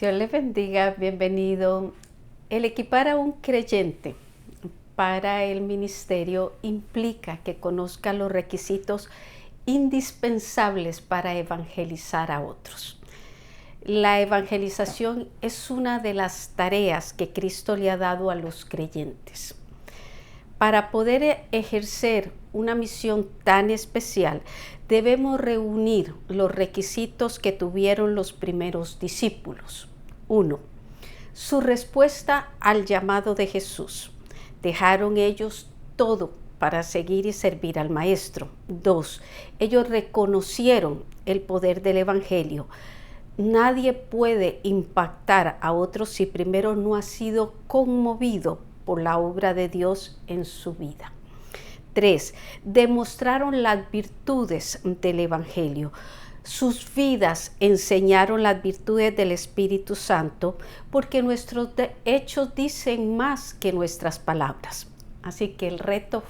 Dios le bendiga, bienvenido. El equipar a un creyente para el ministerio implica que conozca los requisitos indispensables para evangelizar a otros. La evangelización es una de las tareas que Cristo le ha dado a los creyentes. Para poder ejercer una misión tan especial, debemos reunir los requisitos que tuvieron los primeros discípulos. 1. Su respuesta al llamado de Jesús. Dejaron ellos todo para seguir y servir al Maestro. 2. Ellos reconocieron el poder del Evangelio. Nadie puede impactar a otros si primero no ha sido conmovido por la obra de Dios en su vida. 3. Demostraron las virtudes del Evangelio. Sus vidas enseñaron las virtudes del Espíritu Santo porque nuestros hechos dicen más que nuestras palabras. Así que el reto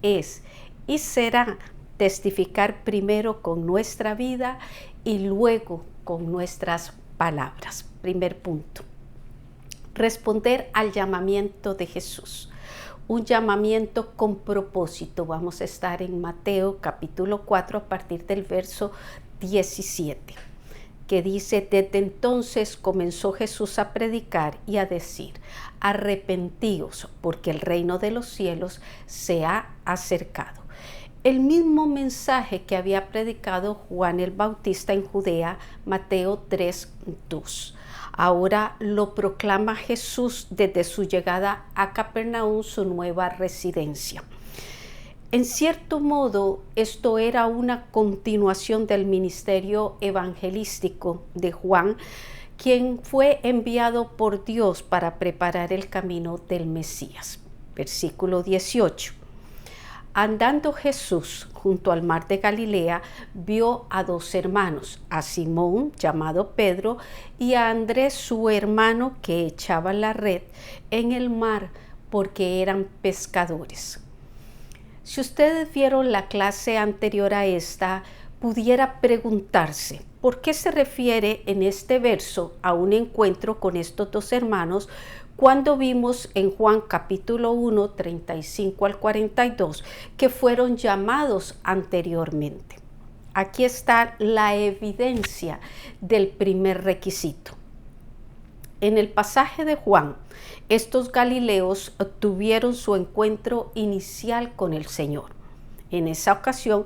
es y será testificar primero con nuestra vida y luego con nuestras palabras. Primer punto. Responder al llamamiento de Jesús. Un llamamiento con propósito. Vamos a estar en Mateo capítulo 4 a partir del verso 17, que dice: desde entonces comenzó Jesús a predicar y a decir: arrepentíos, porque el reino de los cielos se ha acercado. El mismo mensaje que había predicado Juan el Bautista en Judea, Mateo 3:2. Ahora lo proclama Jesús desde su llegada a Capernaum, su nueva residencia. En cierto modo, esto era una continuación del ministerio evangelístico de Juan, quien fue enviado por Dios para preparar el camino del Mesías. Versículo 18. Andando Jesús junto al mar de Galilea, vio a dos hermanos, a Simón, llamado Pedro, y a Andrés, su hermano, que echaban la red en el mar porque eran pescadores. Si ustedes vieron la clase anterior a esta, pudiera preguntarse, ¿por qué se refiere en este verso a un encuentro con estos dos hermanos cuando vimos en Juan capítulo 1, 35 al 42, que fueron llamados anteriormente? Aquí está la evidencia del primer requisito. En el pasaje de Juan, estos galileos tuvieron su encuentro inicial con el Señor. En esa ocasión,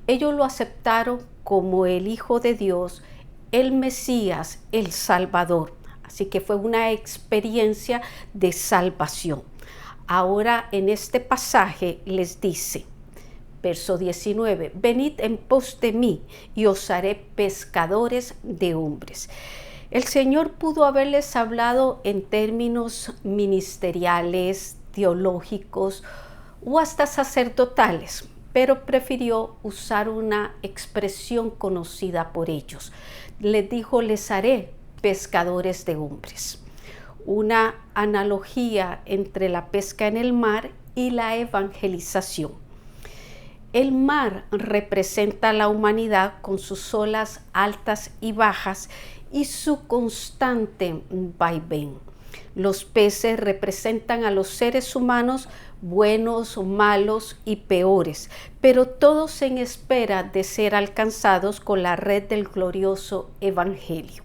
ellos lo aceptaron como el Hijo de Dios, el Mesías, el Salvador. Así que fue una experiencia de salvación. Ahora en este pasaje les dice, verso 19, venid en pos de mí y os haré pescadores de hombres. El Señor pudo haberles hablado en términos ministeriales, teológicos o hasta sacerdotales, pero prefirió usar una expresión conocida por ellos. Les dijo, les haré pescadores de hombres. Una analogía entre la pesca en el mar y la evangelización. El mar representa a la humanidad con sus olas altas y bajas y su constante vaivén. Los peces representan a los seres humanos buenos, malos y peores, pero todos en espera de ser alcanzados con la red del glorioso evangelio.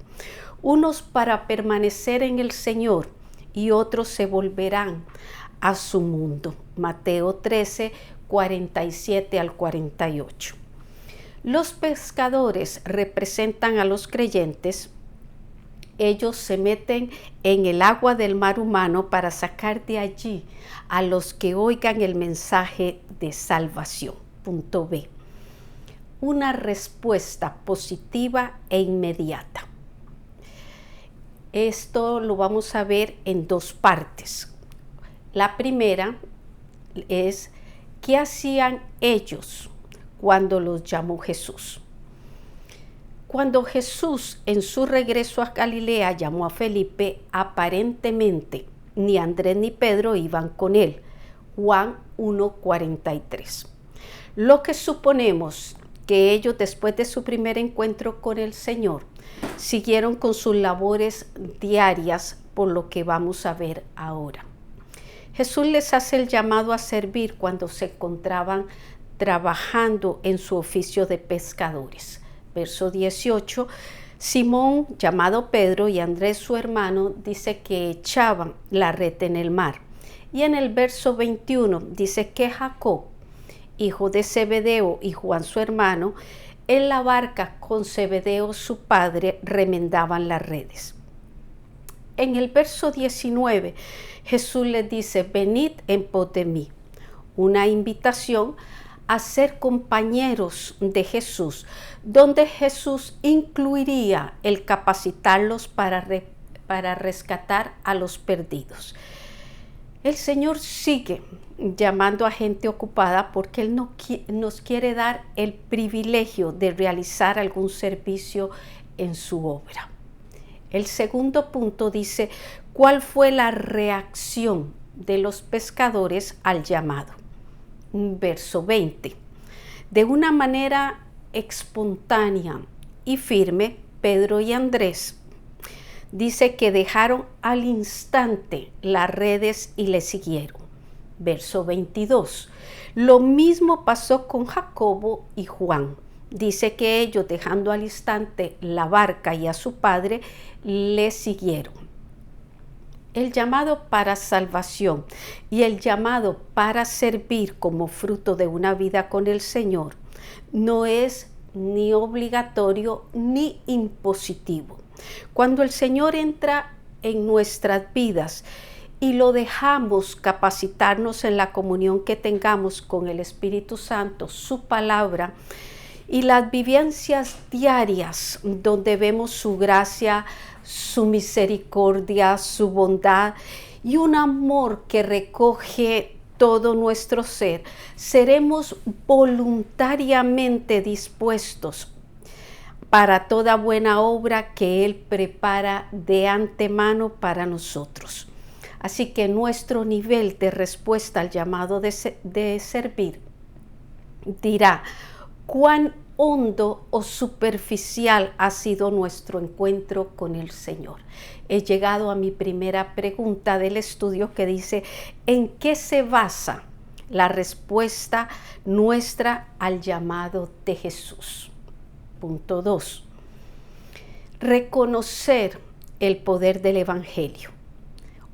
Unos para permanecer en el Señor y otros se volverán a su mundo. Mateo 13, 47 al 48. Los pescadores representan a los creyentes. Ellos se meten en el agua del mar humano para sacar de allí a los que oigan el mensaje de salvación. Punto B. Una respuesta positiva e inmediata. Esto lo vamos a ver en dos partes. La primera es, ¿qué hacían ellos cuando los llamó Jesús? Cuando Jesús en su regreso a Galilea llamó a Felipe, aparentemente ni Andrés ni Pedro iban con él. Juan 1:43. Lo que suponemos que ellos, después de su primer encuentro con el Señor, siguieron con sus labores diarias, por lo que vamos a ver ahora. Jesús les hace el llamado a servir cuando se encontraban trabajando en su oficio de pescadores. Verso 18, Simón, llamado Pedro, y Andrés, su hermano, dice que echaban la red en el mar. Y en el verso 21 dice que Jacob, hijo de Zebedeo, y Juan, su hermano, en la barca con Zebedeo, su padre, remendaban las redes. En el verso 19, Jesús les dice, venid en pos de mí. Una invitación a ser compañeros de Jesús, donde Jesús incluiría el capacitarlos para rescatar a los perdidos. El Señor sigue llamando a gente ocupada porque Él nos quiere dar el privilegio de realizar algún servicio en su obra. El segundo punto dice, ¿cuál fue la reacción de los pescadores al llamado? Verso 20. De una manera espontánea y firme, Pedro y Andrés dice que dejaron al instante las redes y le siguieron. Verso 22. Lo mismo pasó con Jacobo y Juan. Dice que ellos, dejando al instante la barca y a su padre, le siguieron. El llamado para salvación y el llamado para servir como fruto de una vida con el Señor no es ni obligatorio ni impositivo. Cuando el Señor entra en nuestras vidas y lo dejamos capacitarnos en la comunión que tengamos con el Espíritu Santo, su palabra, y las vivencias diarias donde vemos su gracia, su misericordia, su bondad y un amor que recoge todo nuestro ser, seremos voluntariamente dispuestos para toda buena obra que Él prepara de antemano para nosotros. Así que nuestro nivel de respuesta al llamado de servir dirá cuán hondo o superficial ha sido nuestro encuentro con el Señor. He llegado a mi primera pregunta del estudio que dice, ¿en qué se basa la respuesta nuestra al llamado de Jesús? Punto 2. Reconocer el poder del Evangelio,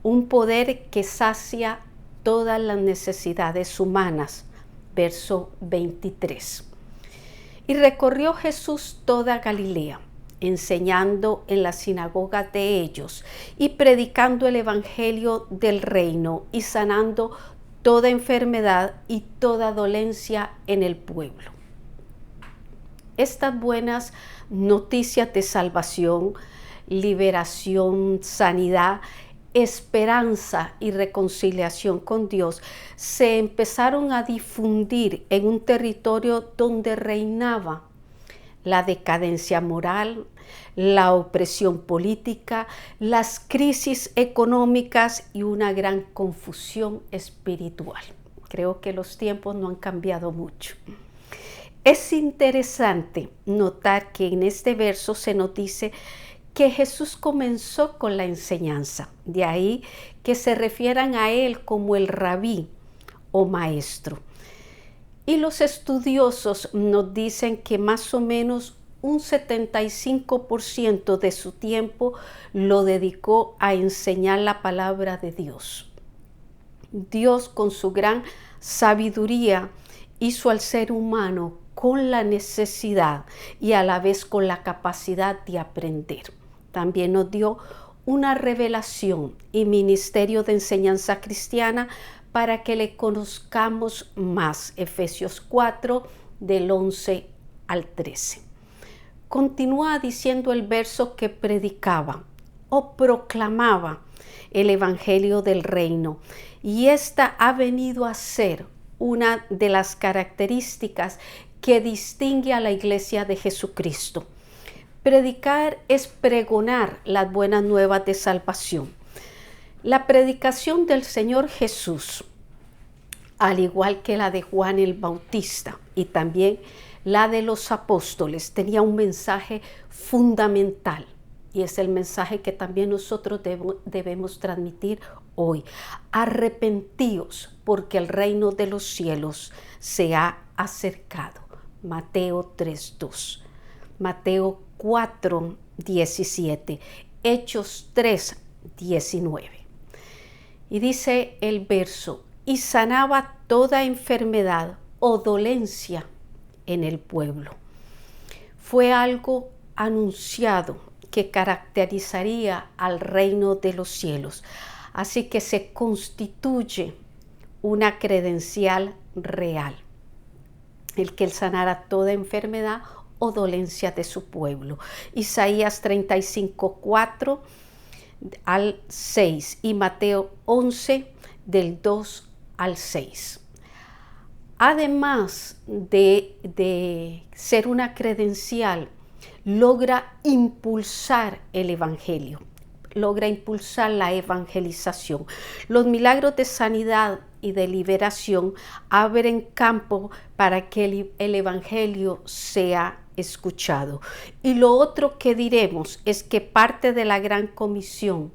un poder que sacia todas las necesidades humanas. Verso 23. Y recorrió Jesús toda Galilea, enseñando en las sinagogas de ellos y predicando el evangelio del reino y sanando toda enfermedad y toda dolencia en el pueblo. Estas buenas noticias de salvación, liberación, sanidad, esperanza y reconciliación con Dios se empezaron a difundir en un territorio donde reinaba la decadencia moral, la opresión política, las crisis económicas y una gran confusión espiritual. Creo que los tiempos no han cambiado mucho. Es interesante notar que en este verso se nos dice que Jesús comenzó con la enseñanza, de ahí que se refieran a Él como el rabí o maestro. Y los estudiosos nos dicen que más o menos un 75% de su tiempo lo dedicó a enseñar la palabra de Dios. Dios, con su gran sabiduría, hizo al ser humano con la necesidad y a la vez con la capacidad de aprender. También nos dio una revelación y ministerio de enseñanza cristiana para que le conozcamos más. Efesios 4, del 11 al 13. Continúa diciendo el verso que predicaba o proclamaba el evangelio del reino, y esta ha venido a ser una de las características que distingue a la Iglesia de Jesucristo. Predicar es pregonar las buenas nuevas de salvación. La predicación del Señor Jesús, al igual que la de Juan el Bautista y también La de los apóstoles tenía un mensaje fundamental y es el mensaje que también nosotros debemos transmitir hoy. Arrepentíos porque el reino de los cielos se ha acercado. Mateo 3:2. Mateo 4:17. Hechos 3:19. Y dice el verso, y sanaba toda enfermedad o dolencia en el pueblo. Fue algo anunciado que caracterizaría al reino de los cielos. Así que se constituye una credencial real, el que él sanara toda enfermedad o dolencia de su pueblo. Isaías 35:4 al 6 y Mateo 11 del 2 al 6. Además de ser una credencial, logra impulsar el evangelio, logra impulsar la evangelización. Los milagros de sanidad y de liberación abren campo para que el evangelio sea escuchado. Y lo otro que diremos es que parte de la gran comisión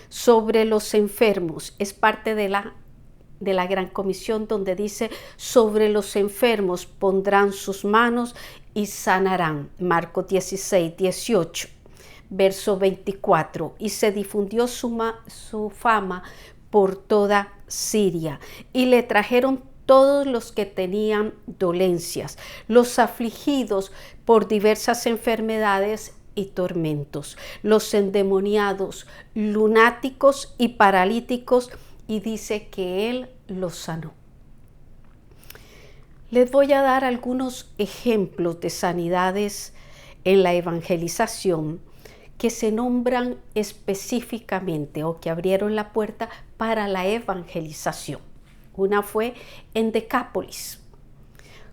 sobre los enfermos es parte de la gran comisión donde dice sobre los enfermos pondrán sus manos y sanarán. Marcos 16:18, verso 24. Y se difundió su fama por toda Siria y le trajeron todos los que tenían dolencias, los afligidos por diversas enfermedades y tormentos, los endemoniados, lunáticos y paralíticos, y dice que él los sanó. Les voy a dar algunos ejemplos de sanidades en la evangelización que se nombran específicamente o que abrieron la puerta para la evangelización. Una fue en Decápolis,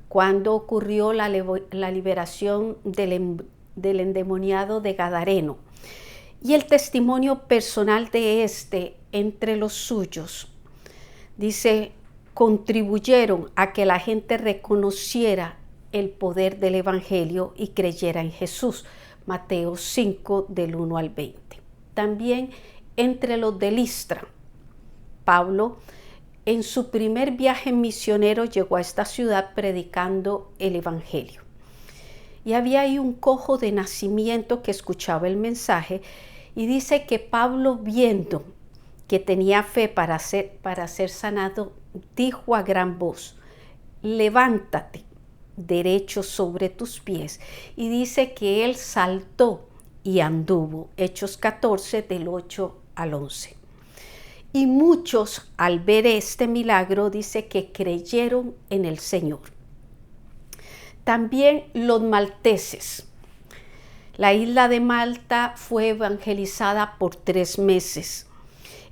cuando ocurrió la liberación del endemoniado de Gadareno. Y el testimonio personal de este entre los suyos, dice, contribuyeron a que la gente reconociera el poder del evangelio y creyera en Jesús. Mateo 5 del 1 al 20. También entre los de Listra, Pablo en su primer viaje misionero llegó a esta ciudad predicando el evangelio. Y había ahí un cojo de nacimiento que escuchaba el mensaje y dice que Pablo, viendo que tenía fe para ser sanado, dijo a gran voz, levántate derecho sobre tus pies. Y dice que él saltó y anduvo. Hechos 14 del 8 al 11. Y muchos al ver este milagro dice que creyeron en el Señor. También los malteses. La isla de Malta fue evangelizada por 3 meses.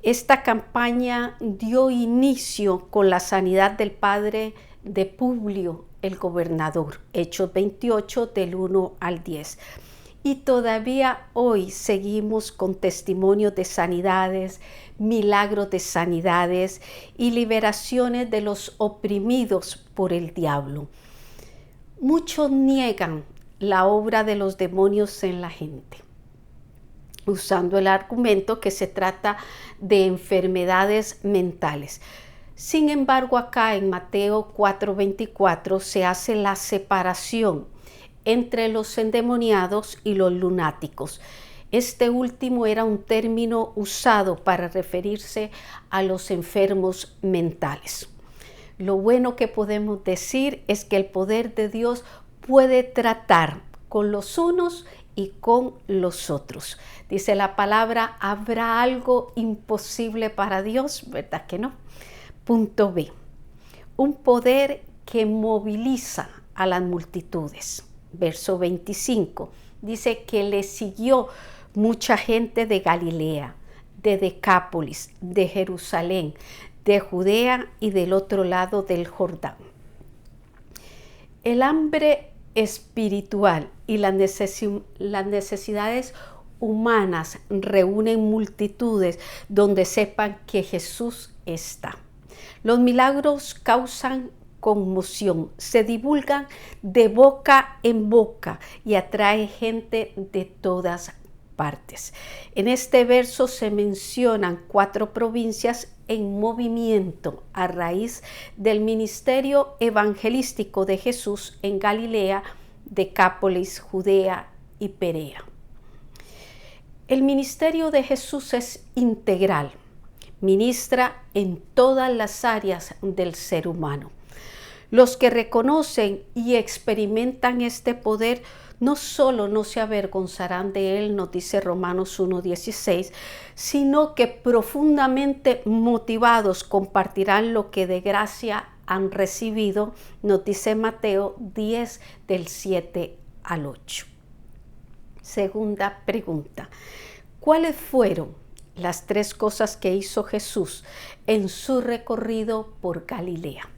Esta campaña dio inicio con la sanidad del padre de Publio, el gobernador. Hechos 28 del 1 al 10. Y todavía hoy seguimos con testimonios de sanidades, milagros de sanidades y liberaciones de los oprimidos por el diablo. Muchos niegan la obra de los demonios en la gente, usando el argumento que se trata de enfermedades mentales. Sin embargo, acá en Mateo 4:24 se hace la separación entre los endemoniados y los lunáticos. Este último era un término usado para referirse a los enfermos mentales. Lo bueno que podemos decir es que el poder de Dios puede tratar con los unos y con los otros. Dice la palabra, ¿habrá algo imposible para Dios? ¿Verdad que no? Punto B. Un poder que moviliza a las multitudes. Verso 25. Dice que le siguió mucha gente de Galilea, de Decápolis, de Jerusalén, de Judea y del otro lado del Jordán. El hambre espiritual y las necesidades humanas reúnen multitudes donde sepan que Jesús está. Los milagros causan conmoción, se divulgan de boca en boca y atrae gente de todas partes. En este verso se mencionan 4 provincias en movimiento a raíz del ministerio evangelístico de Jesús en Galilea, Decápolis, Judea y Perea. El ministerio de Jesús es integral, ministra en todas las áreas del ser humano. Los que reconocen y experimentan este poder no solo no se avergonzarán de él, nos dice Romanos 1:16, sino que profundamente motivados compartirán lo que de gracia han recibido, nos dice Mateo 10 del 7 al 8. Segunda pregunta, ¿cuáles fueron las 3 cosas que hizo Jesús en su recorrido por Galilea?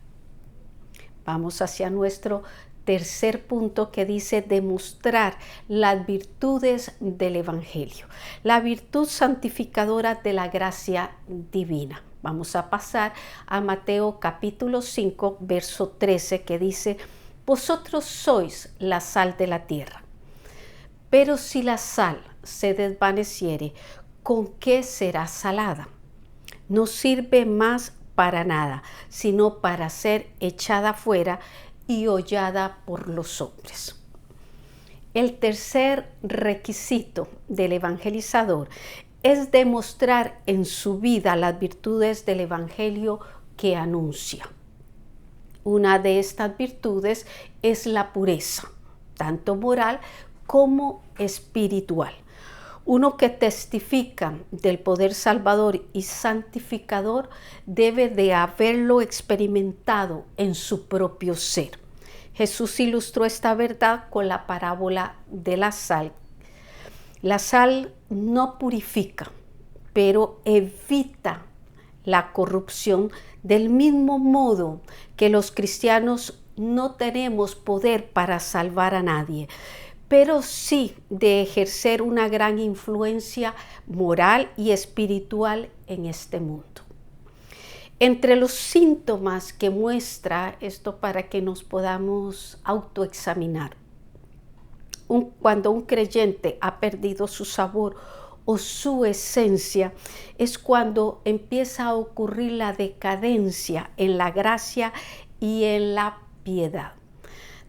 Vamos hacia nuestro tercer punto, que dice demostrar las virtudes del Evangelio, la virtud santificadora de la gracia divina. Vamos a pasar a Mateo capítulo 5, verso 13, que dice, vosotros sois la sal de la tierra, pero si la sal se desvaneciere, ¿con qué será salada? No sirve más para nada, sino para ser echada fuera y hollada por los hombres. El tercer requisito del evangelizador es demostrar en su vida las virtudes del evangelio que anuncia. Una de estas virtudes es la pureza, tanto moral como espiritual. Uno que testifica del poder salvador y santificador debe de haberlo experimentado en su propio ser. Jesús ilustró esta verdad con la parábola de la sal. La sal no purifica, pero evita la corrupción, del mismo modo que los cristianos no tenemos poder para salvar a nadie, pero sí de ejercer una gran influencia moral y espiritual en este mundo. Entre los síntomas que muestra esto, para que nos podamos autoexaminar, cuando un creyente ha perdido su sabor o su esencia, es cuando empieza a ocurrir la decadencia en la gracia y en la piedad.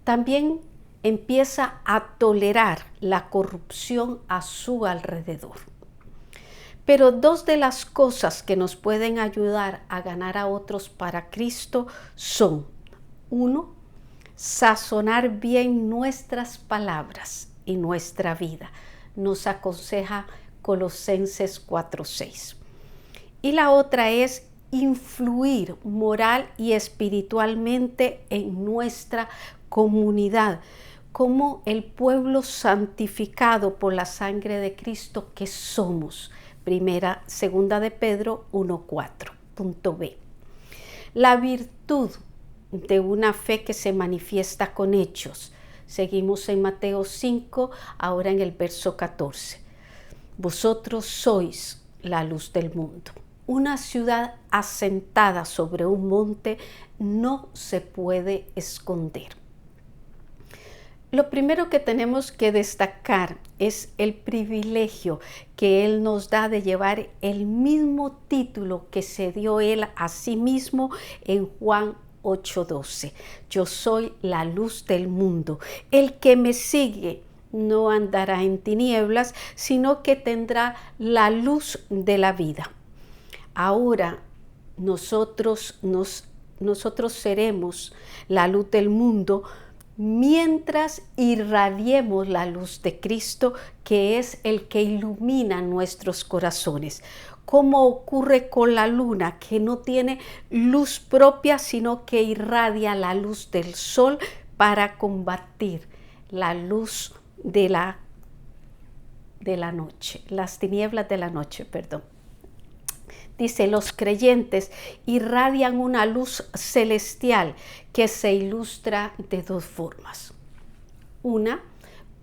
También empieza a tolerar la corrupción a su alrededor. Pero 2 de las cosas que nos pueden ayudar a ganar a otros para Cristo son: 1, sazonar bien nuestras palabras y nuestra vida. Nos aconseja Colosenses 4:6. Y la otra es influir moral y espiritualmente en nuestra comunidad, como el pueblo santificado por la sangre de Cristo que somos. Segunda de Pedro 1:4. Punto B. La virtud de una fe que se manifiesta con hechos. Seguimos en Mateo 5, ahora en el verso 14. Vosotros sois la luz del mundo. Una ciudad asentada sobre un monte no se puede esconder. Lo primero que tenemos que destacar es el privilegio que Él nos da de llevar el mismo título que se dio Él a sí mismo en Juan 8:12. Yo soy la luz del mundo. El que me sigue no andará en tinieblas, sino que tendrá la luz de la vida. Ahora nosotros seremos la luz del mundo mientras irradiemos la luz de Cristo, que es el que ilumina nuestros corazones. Como ocurre con la luna, que no tiene luz propia, sino que irradia la luz del sol para combatir la luz de la noche, las tinieblas de la noche, perdón. Dice, los creyentes irradian una luz celestial que se ilustra de 2 formas. Una,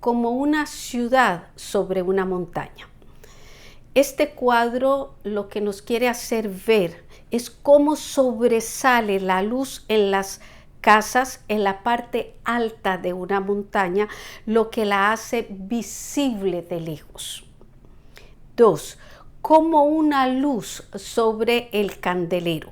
como una ciudad sobre una montaña. Este cuadro lo que nos quiere hacer ver es cómo sobresale la luz en las casas en la parte alta de una montaña, lo que la hace visible de lejos. 2. Como una luz sobre el candelero.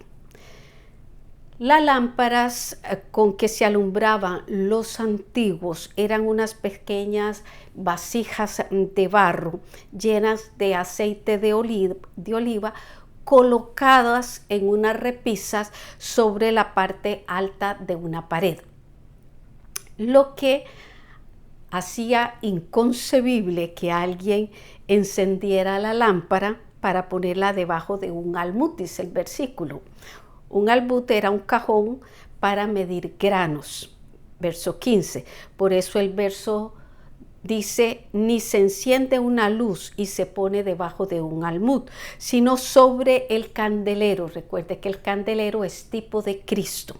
Las lámparas con que se alumbraban los antiguos eran unas pequeñas vasijas de barro llenas de aceite de oliva colocadas en unas repisas sobre la parte alta de una pared, lo que hacía inconcebible que alguien encendiera la lámpara para ponerla debajo de un almud, dice el versículo. Un almud era un cajón para medir granos. Verso 15. Por eso el verso dice, ni se enciende una luz y se pone debajo de un almud, sino sobre el candelero. Recuerde que el candelero es tipo de Cristo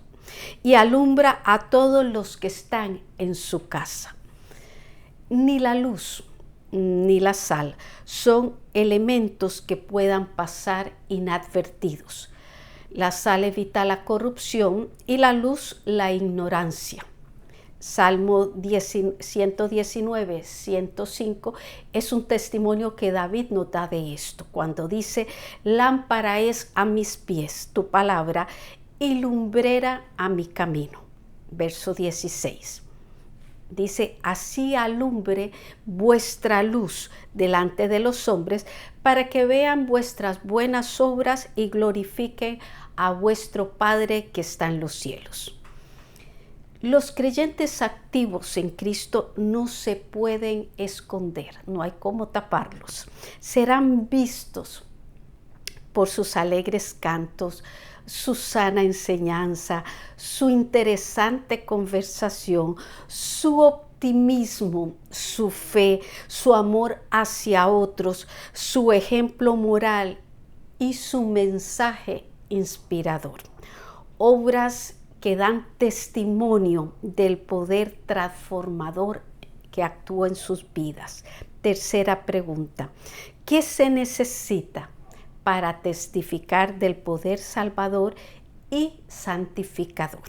y alumbra a todos los que están en su casa. Ni la luz ni la sal son elementos que puedan pasar inadvertidos. La sal evita la corrupción y la luz la ignorancia. Salmo 119, 105 es un testimonio que David nos da de esto, cuando dice, lámpara es a mis pies tu palabra y lumbrera a mi camino. Verso 16. Dice, así alumbre vuestra luz delante de los hombres, para que vean vuestras buenas obras y glorifiquen a vuestro Padre que está en los cielos. Los creyentes activos en Cristo no se pueden esconder, no hay cómo taparlos. Serán vistos por sus alegres cantos, su sana enseñanza, su interesante conversación, su optimismo, su fe, su amor hacia otros, su ejemplo moral y su mensaje inspirador. Obras que dan testimonio del poder transformador que actúa en sus vidas. Tercera pregunta, ¿qué se necesita para testificar del poder salvador y santificador?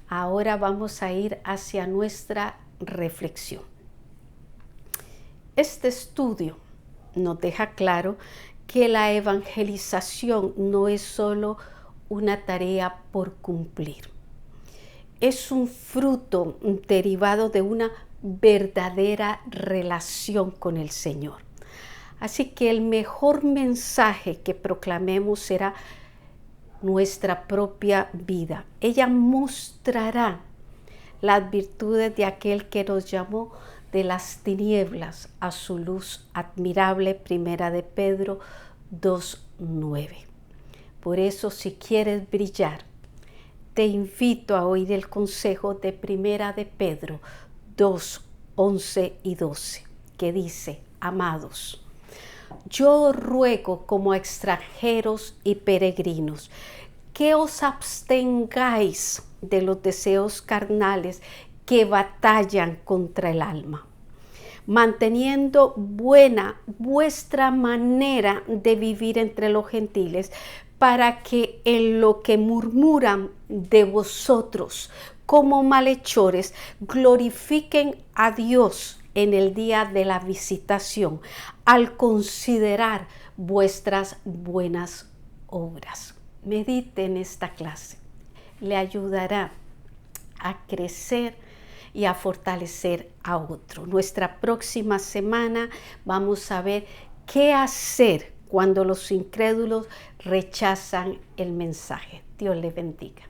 Ahora vamos a ir hacia nuestra reflexión. Este estudio nos deja claro que la evangelización no es solo una tarea por cumplir. Es un fruto derivado de una verdadera relación con el Señor. Así que el mejor mensaje que proclamemos será nuestra propia vida. Ella mostrará las virtudes de aquel que nos llamó de las tinieblas a su luz admirable. Primera de Pedro 2:9. Por eso, si quieres brillar, te invito a oír el consejo de Primera de Pedro 2:11 y 12, que dice, amados, yo ruego como extranjeros y peregrinos que os abstengáis de los deseos carnales que batallan contra el alma, manteniendo buena vuestra manera de vivir entre los gentiles, para que en lo que murmuran de vosotros como malhechores glorifiquen a Dios en el día de la visitación, al considerar vuestras buenas obras. Medite en esta clase. Le ayudará a crecer y a fortalecer a otro. Nuestra próxima semana vamos a ver qué hacer cuando los incrédulos rechazan el mensaje. Dios les bendiga.